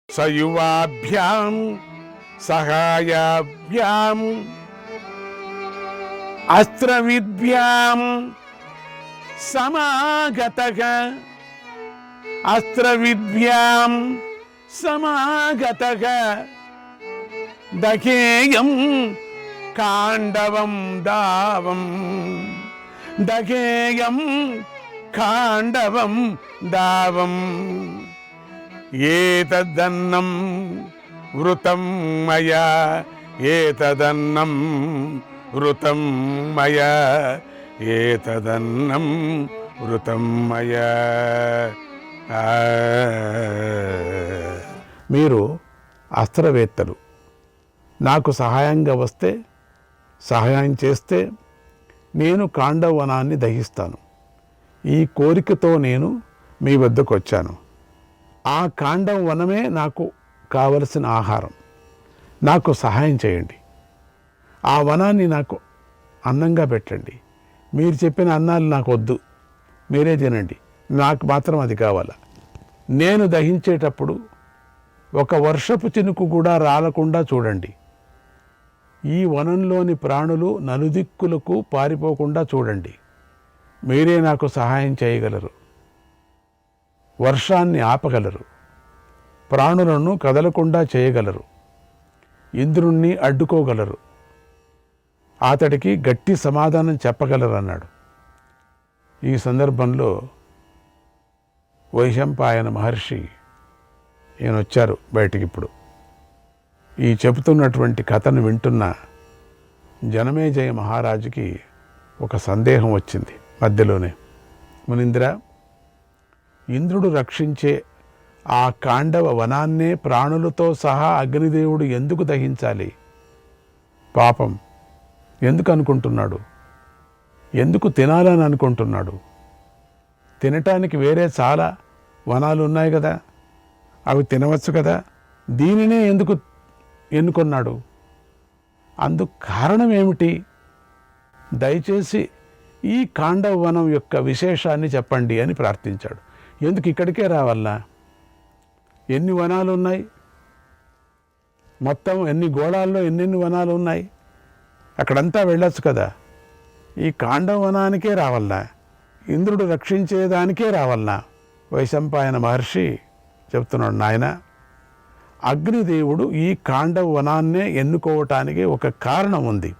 సయువాభ్యాం సహాయాభ్యాం అస్త్రవిద్యాం సమాగతః అస్త్రవిద్యాం సమాగతః దఖేయం కాండవం దావం దఖేయం కాండవం దావం ఏతదన్నం వృతం మయా ఏతదన్నం వృతం మయా ఏతదన్నం వృతం మయా. మీరు అస్త్రవేత్తలు, నాకు సహాయంగా వస్తే, సహాయం చేస్తే నేను కాండవనాన్ని దహిస్తాను. ఈ కోరికతో నేను మీ వద్దకు వచ్చాను. ఆ కాండం వనమే నాకు కావలసిన ఆహారం. నాకు సహాయం చేయండి. ఆ వనాన్ని నాకు అన్నంగా పెట్టండి. మీరు చెప్పిన అన్నాలు నాకు వద్దు, మీరే తినండి, నాకు మాత్రం అది కావాలా. నేను దహించేటప్పుడు ఒక వర్షపు చినుకు కూడా రాలకుండా చూడండి. ఈ వనంలోని ప్రాణులు నలుదిక్కులకు పారిపోకుండా చూడండి. మీరే నాకు సహాయం చేయగలరు. వర్షాన్ని ఆపగలరు, ప్రాణులను కదలకుండా చేయగలరు, ఇంద్రుణ్ణి అడ్డుకోగలరు, అతడికి గట్టి సమాధానం చెప్పగలరు అన్నాడు. ఈ సందర్భంలో వైశంపాయన మహర్షి ఈయన వచ్చారు బయటికి. ఇప్పుడు ఈ చెబుతున్నటువంటి కథను వింటున్న జనమేజయ మహారాజుకి ఒక సందేహం వచ్చింది మధ్యలోనే. మునీంద్ర, ఇంద్రుడు రక్షించే ఆ కాండవ వనాన్నే ప్రాణులతో సహా అగ్నిదేవుడు ఎందుకు దహించాలి? పాపం ఎందుకు అనుకుంటున్నాడు? ఎందుకు తినాలని అనుకుంటున్నాడు? తినటానికి వేరే చాలా వనాలు ఉన్నాయి కదా, అవి తినవచ్చు కదా. దీనినే ఎందుకు ఎన్నుకున్నాడు? అందుకు కారణం ఏమిటి? దయచేసి ఈ కాండవ వనం యొక్క విశేషాన్ని చెప్పండి అని ప్రార్థించాడు. ఎందుకు ఇక్కడికే రావాలా? ఎన్ని వనాలు ఉన్నాయి? మొత్తం ఎన్ని గోళాల్లో ఎన్నెన్ని వనాలు ఉన్నాయి? అక్కడంతా వెళ్ళొచ్చు కదా. ఈ కాండవ వనానికే రావాలా? ఇంద్రుడు రక్షించేదానికే రావాలా? వైశంపాయన మహర్షి చెప్తున్నాడు, నాయన, అగ్నిదేవుడు ఈ కాండవ వనాన్నే ఎన్నుకోవటానికి ఒక కారణం ఉంది.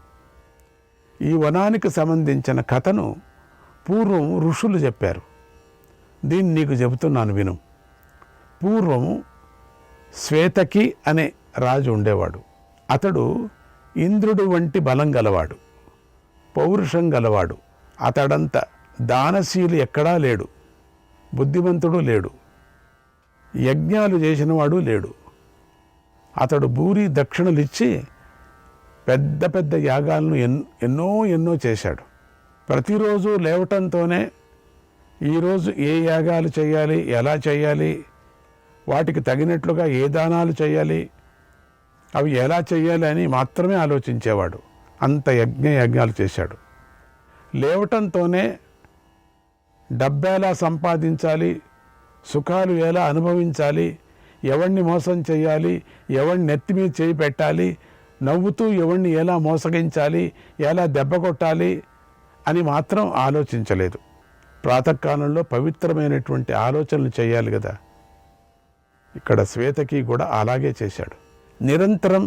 ఈ వనానికి సంబంధించిన కథను పూర్వం ఋషులు చెప్పారు. దీన్ని నీకు చెబుతున్నాను విను. పూర్వము శ్వేతకి అనే రాజు ఉండేవాడు. అతడు ఇంద్రుడు వంటి బలం గలవాడు, పౌరుషం గలవాడు. అతడంత దానశీలి ఎక్కడా లేడు, బుద్ధిమంతుడు లేడు, యజ్ఞాలు చేసినవాడు లేడు. అతడు భూరి దక్షిణలిచ్చి పెద్ద పెద్ద యాగాలను ఎన్నో చేశాడు. ప్రతిరోజు లేవటంతోనే ఈరోజు ఏ యాగాలు చేయాలి, ఎలా చేయాలి, వాటికి తగినట్లుగా ఏ దానాలు చేయాలి, అవి ఎలా చేయాలి అని మాత్రమే ఆలోచించేవాడు. అంత యజ్ఞాలు చేశాడు. లేవటంతోనే డబ్బెలా సంపాదించాలి, సుఖాలు ఎలా అనుభవించాలి, ఎవరిని మోసం చేయాలి, ఎవరిని నెత్తి మీద చేయి పెట్టాలి, నవ్వుతూ ఎవరిని ఎలా మోసగించాలి, ఎలా దెబ్బ కొట్టాలి అని మాత్రం ఆలోచించలేదు. ప్రాతకాలంలో పవిత్రమైనటువంటి ఆలోచనలు చేయాలి కదా. ఇక్కడ శ్వేతకి కూడా అలాగే చేశాడు. నిరంతరం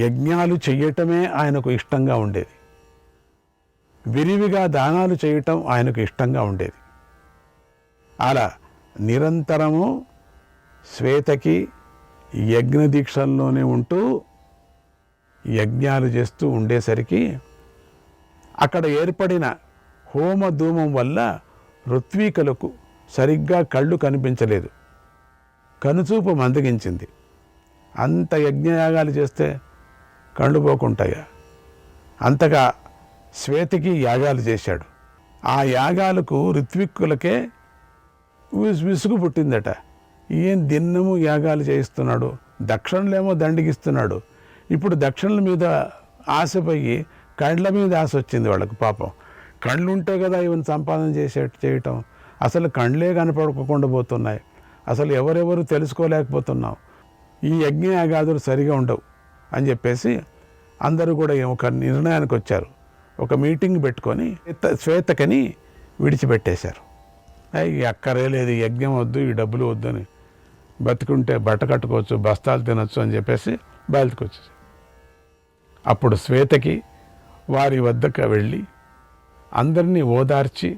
యజ్ఞాలు చేయటమే ఆయనకు ఇష్టంగా ఉండేది. విరివిగా దానాలు చేయటం ఆయనకు ఇష్టంగా ఉండేది. అలా నిరంతరము శ్వేతకి యజ్ఞ దీక్షల్లోనే ఉంటూ యజ్ఞాలు చేస్తూ ఉండేసరికి అక్కడ ఏర్పడిన హోమధూమం వల్ల ఋత్వికులకు సరిగ్గా కళ్ళు కనిపించలేదు, కనుచూపు మందగించింది. అంత యజ్ఞయాగాలు చేస్తే కళ్ళు పోకుంటాయా? అంతగా శ్వేతకి యాగాలు చేశాడు. ఆ యాగాలకు ఋత్విక్కులకే విసుగు పుట్టిందట. ఈయన దిన్నము యాగాలు చేయిస్తున్నాడు, దక్షిణలేమో దండిగిస్తున్నాడు. ఇప్పుడు దక్షిణల మీద ఆశపోయి కండ్ల మీద ఆశ వచ్చింది వాళ్ళకు. పాపం కండ్లు ఉంటే కదా ఈవెన్ సంపాదన చేయటం. అసలు కండ్లే కనపడకుండా పోతున్నాయి. అసలు ఎవరెవరు తెలుసుకోలేకపోతున్నాం. ఈ యజ్ఞయాగాదులు సరిగా ఉండవు అని చెప్పేసి అందరూ కూడా ఒక నిర్ణయానికి వచ్చారు. ఒక మీటింగ్ పెట్టుకొని శ్వేతకని విడిచిపెట్టేశారు. అక్కరే లేదు, యజ్ఞం వద్దు, ఈ డబ్బులు వద్దు అని, బతుకుంటే బట్ట కట్టుకోవచ్చు, బస్తాలు తినొచ్చు అని చెప్పేసి బయటకు వచ్చేసి అప్పుడు శ్వేతకి వారి వద్దకు వెళ్ళి అందరినీ ఓదార్చి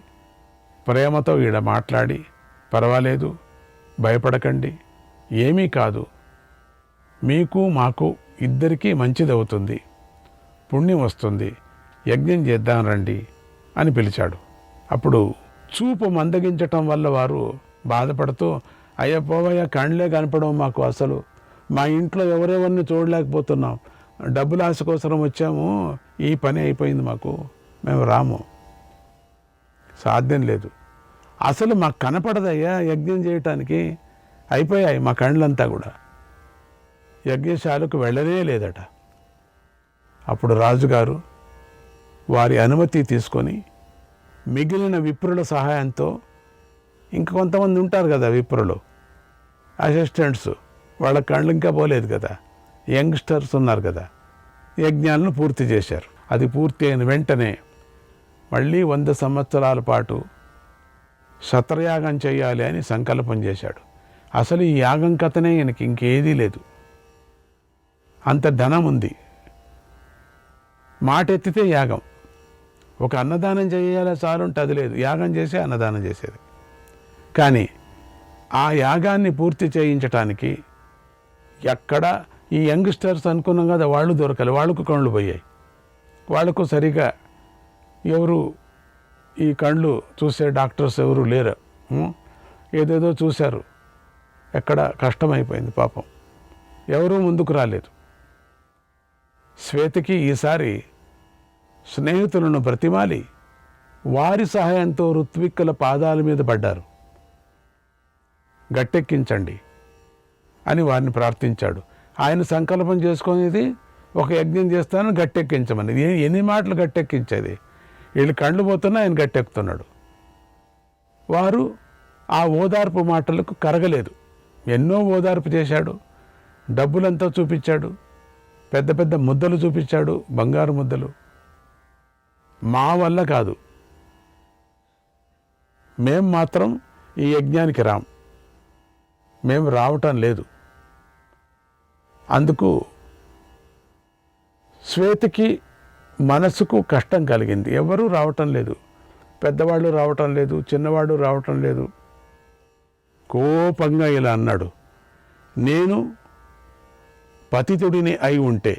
ప్రేమతో ఈడ మాట్లాడి, పర్వాలేదు, భయపడకండి, ఏమీ కాదు, మీకు మాకు ఇద్దరికీ మంచిదవుతుంది, పుణ్యం వస్తుంది, యజ్ఞం చేద్దాం రండి అని పిలిచాడు. అప్పుడు చూపు మందగించటం వల్ల వారు బాధపడుతూ, అయ్యా పోవయ్యా, కండ్లే కనపడవు మాకు, అసలు మా ఇంట్లో ఎవరెవరిని చూడలేకపోతున్నాం, డబ్బుల ఆశ కోసం వచ్చాము, ఈ పని అయిపోయింది మాకు, మేము రాము, సాధ్యం లేదు, అసలు మాకు కనపడదయ్యా యజ్ఞం చేయటానికి, అయిపోయాయి మా కండ్లంతా కూడా, యజ్ఞశాలకు వెళ్ళనే లేదట. అప్పుడు రాజుగారు వారి అనుమతి తీసుకొని మిగిలిన విప్రుల సహాయంతో, ఇంక కొంతమంది ఉంటారు కదా విప్రులు, అసిస్టెంట్స్, వాళ్ళ కళ్ళు ఇంకా పోలేదు కదా, యంగ్స్టర్స్ ఉన్నారు కదా, యజ్ఞాలను పూర్తి చేశారు. అది పూర్తి అయిన వెంటనే మళ్ళీ 100 సంవత్సరాల పాటు శతయాగం చేయాలి అని సంకల్పం చేశాడు. అసలు ఈ యాగం కథనే ఈయనకి ఇంకేదీ లేదు, అంత ధనం ఉంది. మాట ఎత్తితే యాగం, ఒక అన్నదానం చేయాలి చాలుంటే అది లేదు, యాగం చేసి అన్నదానం చేసేది. కానీ ఆ యాగాన్ని పూర్తి చేయించటానికి ఎక్కడ ఈ యంగ్స్టర్స్ అనుకున్నాం కదా, వాళ్ళు దొరకలేదు, వాళ్ళకు కళ్ళు పోయాయి, వాళ్ళకు సరిగా ఎవరు ఈ కళ్ళు చూసే డాక్టర్స్ ఎవరు లేరు, ఏదేదో చూశారు, ఎక్కడ కష్టమైపోయింది పాపం, ఎవరూ ముందుకు రాలేదు. శ్వేతకి ఈసారి స్నేహితులను బ్రతిమాలి వారి సహాయంతో ఋత్విక్కుల పాదాల మీద పడ్డారు. గట్టెక్కించండి అని వారిని ప్రార్థించాడు. ఆయన సంకల్పం చేసుకునేది ఒక యజ్ఞం చేస్తానని గట్టెక్కించమని. ఎన్ని మాటలు గట్టెక్కించేది, వీళ్ళు కళ్ళు పోతున్నా ఆయన గట్టెక్కుతున్నాడు. వారు ఆ ఓదార్పు మాటలకు కరగలేదు. ఎన్నో ఓదార్పు చేశాడు, డబ్బులంతా చూపించాడు, పెద్ద పెద్ద ముద్దలు చూపించాడు, బంగారు ముద్దలు. మా వల్ల కాదు, మేం మాత్రం ఈ యజ్ఞానికి మేము రావటం లేదు. అందుకు శ్వేతకి మనసుకు కష్టం కలిగింది. ఎవరూ రావటం లేదు, పెద్దవాళ్ళు రావటం లేదు, చిన్నవాడు రావటం లేదు. కోపంగా ఇలా అన్నాడు, నేను పతితుడిని అయి ఉంటే,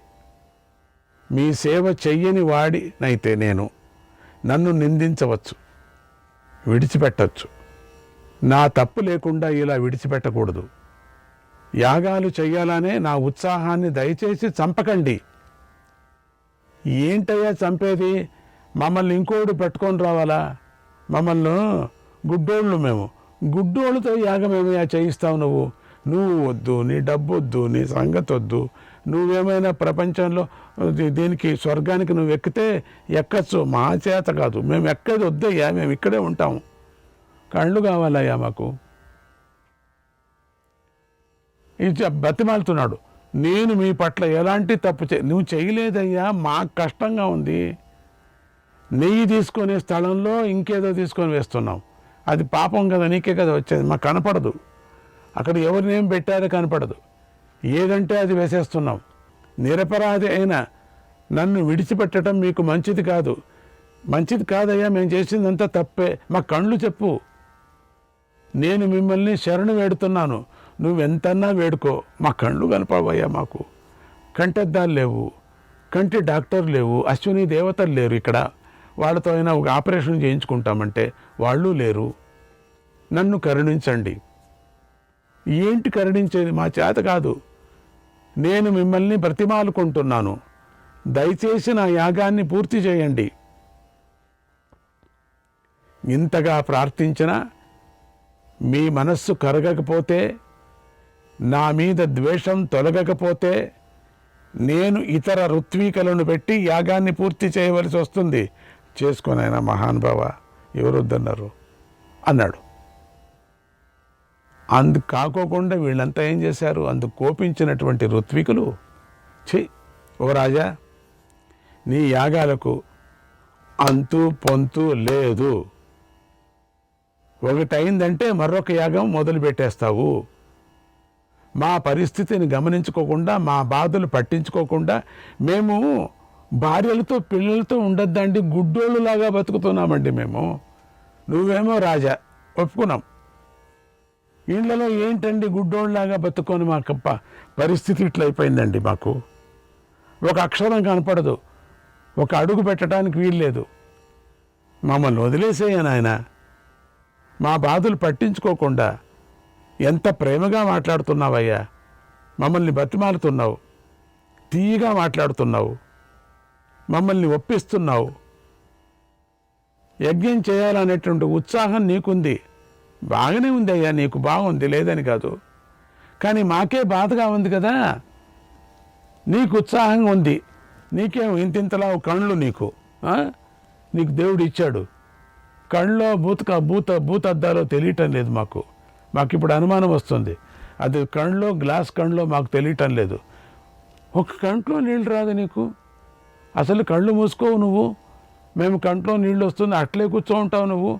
మీ సేవ చెయ్యని వాడినైతే నేను నన్ను నిందించవచ్చు, విడిచిపెట్టచ్చు, నా తప్పు లేకుండా ఇలా విడిచిపెట్టకూడదు. యాగాలు చెయ్యాలనే నా ఉత్సాహాన్ని దయచేసి చంపకండి. ఏంటయ్యా చంపేది, మమ్మల్ని ఇంకోడు పెట్టుకొని రావాలా, మమ్మల్ని గుడ్డోళ్ళు, మేము గుడ్డోళ్ళతో యాగమేమయ్యా చేయిస్తావు నువ్వు వద్దు, నీ డబ్బు వద్దు, నీ సంగతి వద్దు, నువ్వేమైనా ప్రపంచంలో దీనికి స్వర్గానికి నువ్వు ఎక్కితే ఎక్కచ్చు, మా చేత కాదు, మేము ఎక్కేది వద్దయ్యా, మేము ఇక్కడే ఉంటాము, కళ్ళు కావాలయ్యా మాకు. ఇది బతిమాలుతున్నాడు. నేను మీ పట్ల ఎలాంటి తప్పు నువ్వు చేయలేదయ్యా, మాకు కష్టంగా ఉంది, నెయ్యి తీసుకునే స్థలంలో ఇంకేదో తీసుకొని వేస్తున్నావు, అది పాపం కదా, నీకే కదా వచ్చేది, మాకు కనపడదు, అక్కడ ఎవరినేం పెట్టారో కనపడదు, ఏదంటే అది వేసేస్తున్నాం, నిరపరాధి అయిన నన్ను విడిచిపెట్టడం మీకు మంచిది కాదు. మంచిది కాదయ్యా, మేము చేసిందంతా తప్పే, మా కళ్ళు చెప్పు, నేను మిమ్మల్ని శరణు వేడుతున్నాను, నువ్వెంతన్నా వేడుకో, మా కళ్ళు కనపడవయ్యా, మాకు కంటెద్దాలు లేవు, కంటి డాక్టర్ లేవు, అశ్విని దేవతలు లేరు, ఇక్కడ వాళ్ళతో అయినా ఒక ఆపరేషన్ చేయించుకుంటామంటే వాళ్ళు లేరు, నన్ను కరుణించండి. ఏంటి కరుణించేది, మా చేత కాదు, నేను మిమ్మల్ని బ్రతిమాలుకుంటున్నాను, దయచేసి నా యాగాన్ని పూర్తి చేయండి. ఇంతగా ప్రార్థించినా మీ మనస్సు కరగకపోతే నా మీద ద్వేషం తొలగకపోతే నేను ఇతర ఋత్వికలను పెట్టి యాగాన్ని పూర్తి చేయవలసి వస్తుంది. చేసుకొని ఆయన మహానుభావ, ఎవరు వద్దన్నారు అన్నాడు. అందుకు కాకోకుండా వీళ్ళంతా ఏం చేశారు? అందుకు కోపించినటువంటి ఋత్వికులు, ఓ రాజా, నీ యాగాలకు అంతు పొంతు లేదు. ఒకటైందంటే మరొక యాగం మొదలు పెట్టేస్తావు. మా పరిస్థితిని గమనించుకోకుండా, మా బాధలు పట్టించుకోకుండా మేము భార్యలతో పిల్లలతో ఉండొద్దండి, గుడ్డోళ్ళులాగా బతుకుతున్నామండి మేము. నువ్వేమో రాజా, ఒప్పుకున్నాం. ఇళ్లలో ఏంటండి గుడ్డోళ్ళలాగా బతుకొని, మాకు పరిస్థితి ఇట్లయిపోయిందండి. మాకు ఒక అక్షరం కనపడదు, ఒక అడుగు పెట్టడానికి వీల్లేదు. మమ్మల్ని వదిలేసేయ నాయన. మా బాధలు పట్టించుకోకుండా ఎంత ప్రేమగా మాట్లాడుతున్నావయ్యా, మమ్మల్ని బతిమాలుతున్నావు, తీయగా మాట్లాడుతున్నావు, మమ్మల్ని ఒప్పిస్తున్నావు. యజ్ఞం చేయాలనేటువంటి ఉత్సాహం నీకుంది, బాగానే ఉంది అయ్యా, నీకు బాగుంది, లేదని కాదు. కానీ మాకే బాధగా ఉంది కదా. నీకు ఉత్సాహంగా ఉంది, నీకేం ఇంతింతలా కళ్ళు, నీకు దేవుడు ఇచ్చాడు. కళ్ళలో భూతద్దాలో తెలియటం లేదు మాకు. ఇప్పుడు అనుమానం వస్తుంది, అది కళ్ళలో గ్లాస్ కళ్ళలో మాకు తెలియటం లేదు. ఒక కంట్లో నీళ్ళు రాదు నీకు, అసలు కళ్ళు మూసుకోవు నువ్వు. మేము కంట్లో నీళ్ళు వస్తుంది అట్లే కూర్చో ఉంటావు నువ్వు.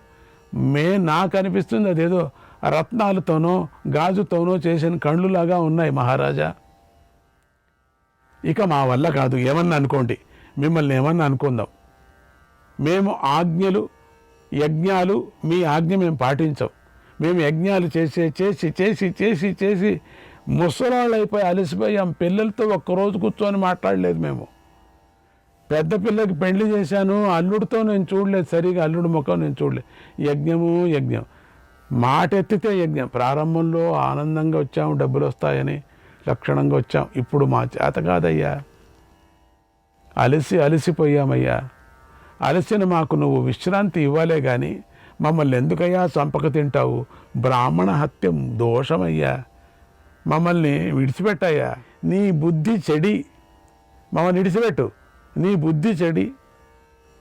నాకు అనిపిస్తుంది అదేదో రత్నాలతోనో గాజుతోనో చేసిన కళ్ళులాగా ఉన్నాయి మహారాజా. ఇక మా వల్ల కాదు, ఏమన్నా అనుకోండి, మిమ్మల్ని ఏమన్నా అనుకుందాం. మేము ఆజ్ఞలు యజ్ఞాలు, మీ ఆజ్ఞ మేము పాటించాం. మేము యజ్ఞాలు చేసి చేసి చేసి చేసి చేసి ముసలాళ్ళు అయిపోయి అలసిపోయాం. పిల్లలతో ఒక్కరోజు కూర్చొని మాట్లాడలేదు మేము. పెద్ద పిల్లకి పెళ్లి చేశాను, అల్లుడితో నేను చూడలేదు సరిగా, అల్లుడి ముఖం నేను చూడలేదు. యజ్ఞం మాట ఎత్తితే యజ్ఞం. ప్రారంభంలో ఆనందంగా వచ్చాము, డబ్బులు వస్తాయని లక్షణంగా వచ్చాం. ఇప్పుడు మా చేత కాదయ్యా, అలసిపోయామయ్యా. అలసిన మాకు నువ్వు విశ్రాంతి ఇవ్వాలే కానీ మమ్మల్ని ఎందుకయ్యా చంపక తింటావు? బ్రాహ్మణ హత్యం దోషమయ్యా, మమ్మల్ని విడిచిపెట్టయ్యా. నీ బుద్ధి చెడి, మమ్మల్ని విడిచిపెట్టు. నీ బుద్ధి చెడి,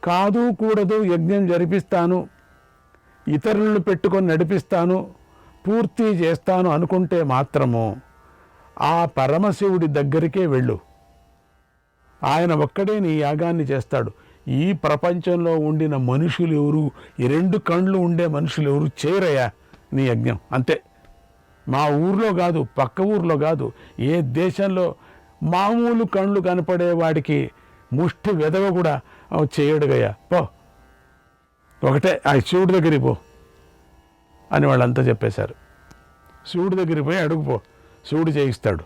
కాదు కూడదు యజ్ఞం జరిపిస్తాను, ఇతరులను పెట్టుకొని నడిపిస్తాను, పూర్తి చేస్తాను అనుకుంటే మాత్రము ఆ పరమశివుడి దగ్గరికే వెళ్ళు. ఆయన ఒక్కడే నీ యాగాన్ని చేస్తాడు. ఈ ప్రపంచంలో ఉండిన మనుషులు ఎవరు, ఈ రెండు కళ్ళు ఉండే మనుషులు ఎవరు చేయరయ్యా నీ యజ్ఞం. అంతే. మా ఊర్లో కాదు, పక్క ఊర్లో కాదు, ఏ దేశంలో మామూలు కళ్ళు కనపడేవాడికి ముష్టి వెదవ కూడా చేయడుగయ్యా. పో, ఒకటే ఆ శివుడి దగ్గరికి పో అని వాళ్ళంతా చెప్పేశారు. శివుడి దగ్గరికి పోయి అడుగుపో, శివుడు చేయిస్తాడు.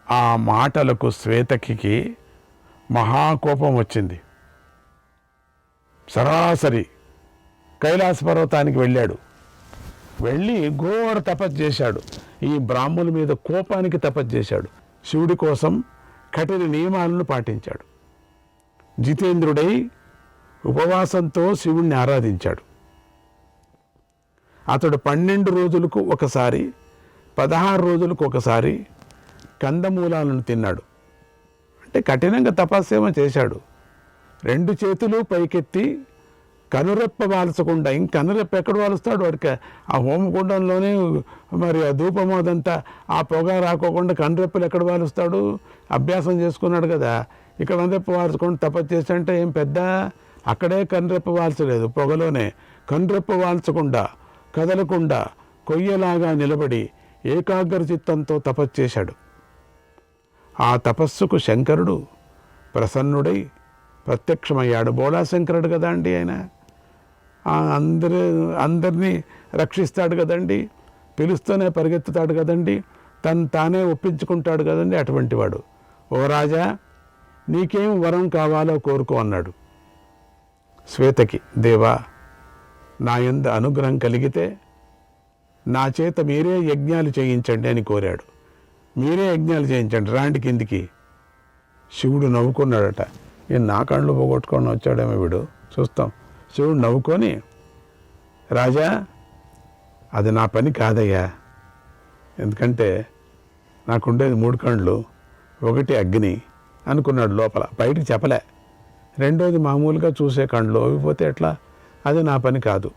ఆ మాటలకు శ్వేతకి మహాకోపం వచ్చింది. సరాసరి కైలాస పర్వతానికి వెళ్ళాడు. వెళ్ళి ఘోర తపస్సు చేశాడు. ఈ బ్రాహ్మణుల మీద కోపానికి తపస్సు చేశాడు. శివుడి కోసం కఠిన నియమాలను పాటించాడు. జితేంద్రుడై ఉపవాసంతో శివుణ్ణి ఆరాధించాడు. అతడు 12 రోజులకు ఒకసారి, 16 రోజులకు ఒకసారి కందమూలాలను తిన్నాడు. అంటే కఠినంగా తపస్సేమ చేశాడు. 2 చేతులు పైకెత్తి కనురెప్ప వాల్చకుండా, కనురెప్ప ఎక్కడ వాలుస్తాడు? వాడికి ఆ హోమకుండంలోనే మరి ఆ ధూపం అదంతా ఆ పొగ రాకోకుండా కనురెప్పలు ఎక్కడ వాలుస్తాడు? అభ్యాసం చేసుకున్నాడు కదా. ఇక్కడ కనురెప్ప వాల్చకుండా తపస్సు చేశాడంటే ఏం పెద్ద, అక్కడే కనురెప్ప వాల్చలేదు, పొగలోనే. కనురెప్ప వాల్చకుండా, కదలకుండా, కొయ్యలాగా నిలబడి ఏకాగ్ర చిత్తంతో తపస్సు చేశాడు. ఆ తపస్సుకు శంకరుడు ప్రసన్నుడై ప్రత్యక్షమయ్యాడు. బోళాశంకరుడు కదా అండి ఆయన. అందరినీ రక్షిస్తాడు కదండి, పిలుస్తూనే పరిగెత్తుతాడు కదండి, తానే ఒప్పించుకుంటాడు కదండి. అటువంటి వాడు. ఓ రాజా, నీకేం వరం కావాలో కోరుకో అన్నాడు. శ్వేతకి, దేవా, నా యందు అనుగ్రహం కలిగితే నా చేత మీరే యజ్ఞాలు చేయించండి అని కోరాడు. మీరే యజ్ఞాలు చేయించండి, రాండి కిందికి. శివుడు నవ్వుకున్నాడట. నా కళ్ళు పోగొట్టుకొని వచ్చాడేమో వీడు, చూస్తాం. శివుడు నవ్వుకొని, రాజా, అది నా పని కాదయ్యా, ఎందుకంటే నాకుండేది 3 కళ్ళు, ఒకటి అగ్ని అనుకున్నాడు లోపల, బయటికి చెప్పలే. రెండోది మామూలుగా చూసే కళ్ళు, అవిపోతే ఎట్లా, అది నా పని కాదు.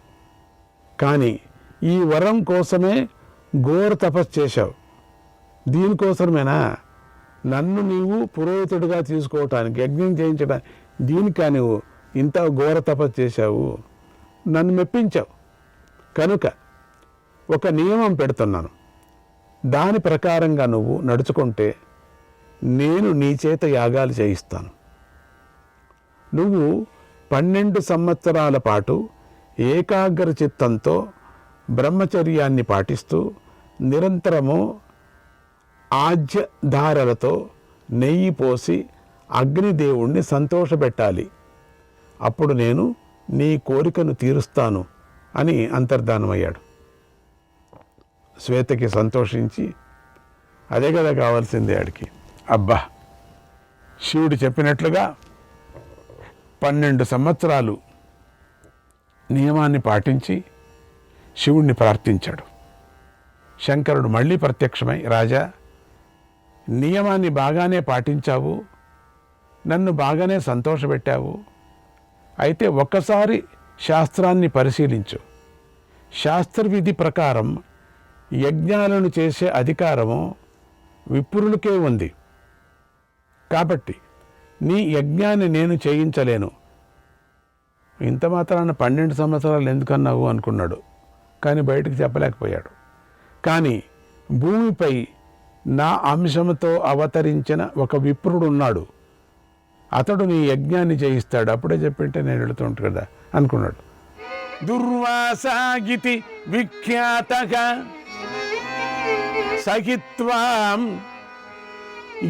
కానీ ఈ వరం కోసమే ఘోర తపస్సు చేశావు, దీనికోసమేనా నన్ను నీవు పురోహితుడిగా తీసుకోవటానికి, యజ్ఞం చేయించడానికి, దీనికా నువ్వు ఇంత ఘోర తపస్సు చేశావు, నన్ను మెప్పించావు. కనుక ఒక నియమం పెడుతున్నాను, దాని ప్రకారంగా నువ్వు నడుచుకుంటే నేను నీ చేత యాగాలు చేయిస్తాను. నువ్వు 12 సంవత్సరాల పాటు ఏకాగ్ర చిత్తంతో బ్రహ్మచర్యాన్ని పాటిస్తూ నిరంతరము ఆజ్యధారలతో నెయ్యి పోసి అగ్నిదేవుణ్ణి సంతోషపెట్టాలి. అప్పుడు నేను నీ కోరికను తీరుస్తాను అని అంతర్ధానమయ్యాడు. శ్వేతకి సంతోషించి, అదే కదా కావాల్సింది ఆడికి. అబ్బా, శివుడు చెప్పినట్లుగా 12 సంవత్సరాలు నియమాన్ని పాటించి శివుణ్ణి ప్రార్థించాడు. శంకరుడు మళ్ళీ ప్రత్యక్షమై, రాజా, నియమాన్ని బాగానే పాటించావు, నన్ను బాగానే సంతోషపెట్టావు, అయితే ఒక్కసారి శాస్త్రాన్ని పరిశీలించు. శాస్త్రవిధి ప్రకారం యజ్ఞాలను చేసే అధికారము విప్రులకే ఉంది. కాబట్టి నీ యజ్ఞాన్ని నేను చేయించలేను. ఇంత మాత్రాన 12 సంవత్సరాలు ఎందుకన్నావు అనుకున్నాడు, కానీ బయటకు చెప్పలేకపోయాడు. కానీ భూమిపై నా అంశంతో అవతరించిన ఒక విప్రుడు ఉన్నాడు, అతడు నీ యజ్ఞాన్ని చేయిస్తాడు, అప్పుడే చెప్పింటే నేను వెళుతుంటు కదా అనుకున్నాడు. దుర్వాసాగితి విఖ్యాతగా సహిత్వాం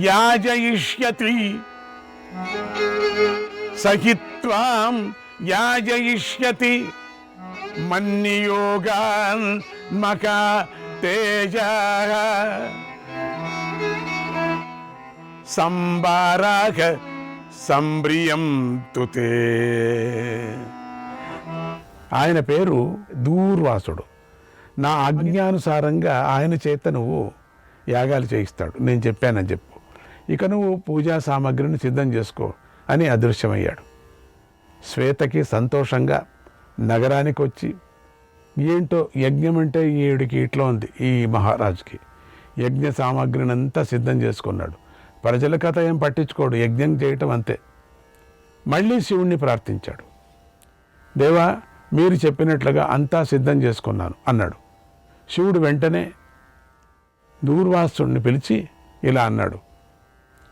యాజయిష్యతి, సహిత్వాం యాజయిష్యతి మన్నియోగాన్ మకా తేజ సంబారాక సంబ్రియం తుతే. ఆయన పేరు దూర్వాసుడు. నా ఆజ్ఞానుసారంగా ఆయన చేత నువ్వు యాగాలు చేయిస్తాడు, నేను చెప్పానని చెప్పు. ఇక నువ్వు పూజా సామాగ్రిని సిద్ధం చేసుకో అని అదృశ్యమయ్యాడు. శ్వేతకి సంతోషంగా నగరానికి వచ్చి, ఏంటో యజ్ఞం అంటే ఈడికి ఇట్లా ఉంది, ఈ మహారాజుకి యజ్ఞ సామాగ్రిని అంతా సిద్ధం చేసుకున్నాడు. ప్రజల కథ ఏం పట్టించుకోడు, యజ్ఞం చేయటం అంతే. మళ్ళీ శివుణ్ణి ప్రార్థించాడు. దేవా, మీరు చెప్పినట్లుగా అంతా సిద్ధం చేసుకున్నాను అన్నాడు. శివుడు వెంటనే దూర్వాసుడిని పిలిచి ఇలా అన్నాడు,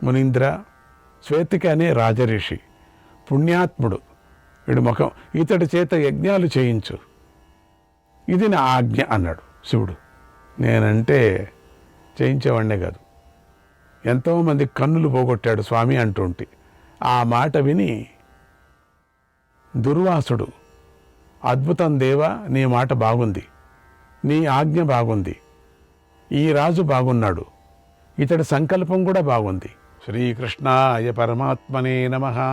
మునీంద్ర, శ్వేతిక అనే రాజరిషి పుణ్యాత్ముడు, వీడి ముఖం, ఇతడి చేత యజ్ఞాలు చేయించు, ఇది నా ఆజ్ఞ అన్నాడు శివుడు. నేనంటే చేయించేవాడినే కాదు, ఎంతోమంది కన్నులు పోగొట్టాడు స్వామి అంటుంటే. ఆ మాట విని దుర్వాసుడు, అద్భుతం దేవా, నీ మాట బాగుంది, నీ ఆజ్ఞ బాగుంది, ఈ రాజు బాగున్నాడు, ఇతడి సంకల్పం కూడా బాగుంది. శ్రీకృష్ణాయ పరమాత్మనే నమః.